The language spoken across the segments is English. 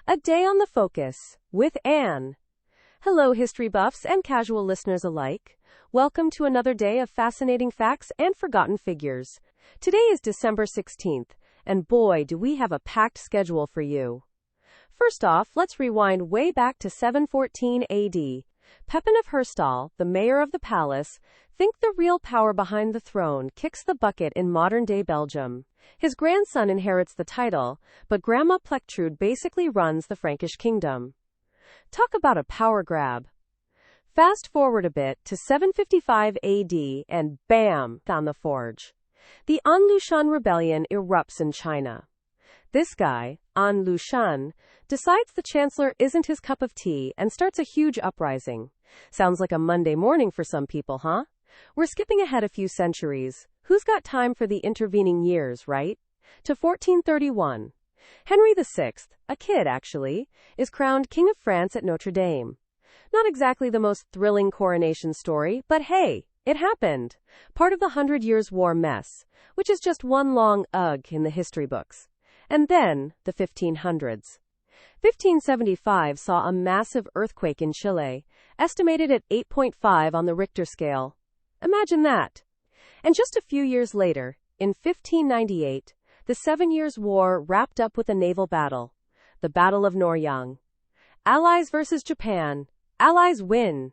A Day on the Focus, with Anne. Hello, history buffs and casual listeners alike. Welcome to another day of fascinating facts and forgotten figures. Today is December 16th, and boy, do we have a packed schedule for you. First off, let's rewind way back to 714 AD. Pepin of Herstal, the mayor of the palace, think the real power behind the throne, kicks the bucket in modern-day Belgium. His grandson inherits the title, but Grandma Plectrude basically runs the Frankish kingdom. Talk about a power grab. Fast forward a bit to 755 AD, and bam, on the forge. The An Lushan Rebellion erupts in China. This guy, An Lushan, decides the chancellor isn't his cup of tea and starts a huge uprising. Sounds like a Monday morning for some people, huh? We're skipping ahead a few centuries. Who's got time for the intervening years, right? To 1431. Henry VI, a kid actually, is crowned King of France at Notre Dame. Not exactly the most thrilling coronation story, but hey, it happened. Part of the 100 Years' War mess, which is just one long ugh in the history books. And then, the 1500s. 1575 saw a massive earthquake in Chile, estimated at 8.5 on the Richter scale. Imagine that. And just a few years later, in 1598, the 7 Years' War wrapped up with a naval battle, the Battle of Noryang. Allies versus Japan. Allies win.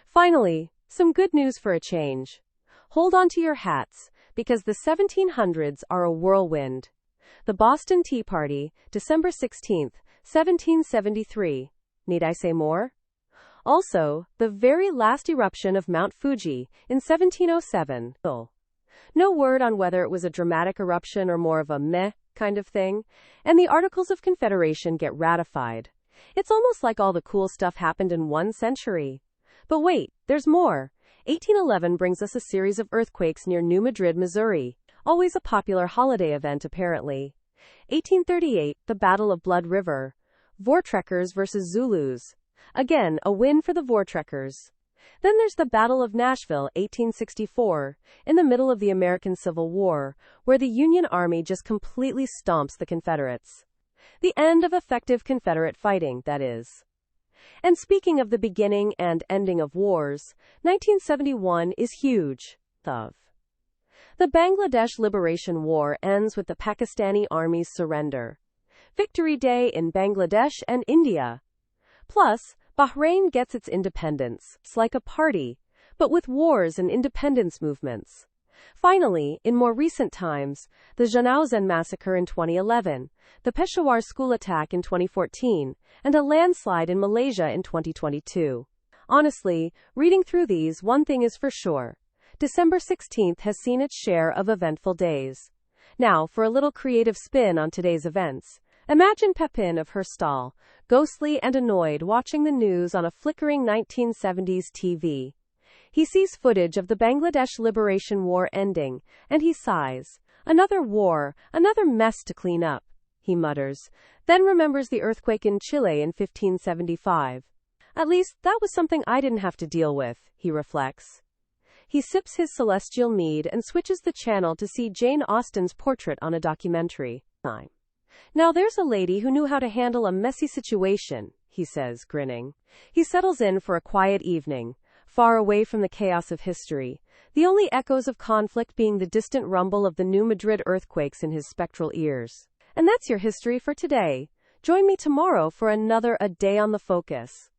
Finally, some good news for a change. Hold on to your hats, because the 1700s are a whirlwind. The Boston Tea Party, December 16, 1773. Need I say more? Also, the very last eruption of Mount Fuji in 1707. No word on whether it was a dramatic eruption or more of a meh kind of thing, and the Articles of Confederation get ratified. It's almost like all the cool stuff happened in one century. But wait, there's more. 1811 brings us a series of earthquakes near New Madrid, Missouri. Always a popular holiday event, apparently. 1838, the Battle of Blood River. Voortrekkers versus Zulus. Again, a win for the Voortrekkers. Then there's the Battle of Nashville, 1864, in the middle of the American Civil War, where the Union Army just completely stomps the Confederates. The end of effective Confederate fighting, that is. And speaking of the beginning and ending of wars, 1971 is huge. The Bangladesh Liberation War ends with the Pakistani Army's surrender. Victory Day in Bangladesh and India. Plus, Bahrain gets its independence. It's like a party, but with wars and independence movements. Finally, in more recent times, the Janauzen massacre in 2011, the Peshawar school attack in 2014, and a landslide in Malaysia in 2022. Honestly, reading through these, one thing is for sure. December 16th has seen its share of eventful days. Now, for a little creative spin on today's events. Imagine Pepin of Herstal, ghostly and annoyed, watching the news on a flickering 1970s TV. He sees footage of the Bangladesh Liberation War ending, and he sighs. Another war, another mess to clean up, he mutters, then remembers the earthquake in Chile in 1575. At least, that was something I didn't have to deal with, he reflects. He sips his celestial mead and switches the channel to see Jane Austen's portrait on a documentary. Now there's a lady who knew how to handle a messy situation, he says, grinning. He settles in for a quiet evening, far away from the chaos of history, the only echoes of conflict being the distant rumble of the New Madrid earthquakes in his spectral ears. And that's your history for today. Join me tomorrow for another A Day on the Focus.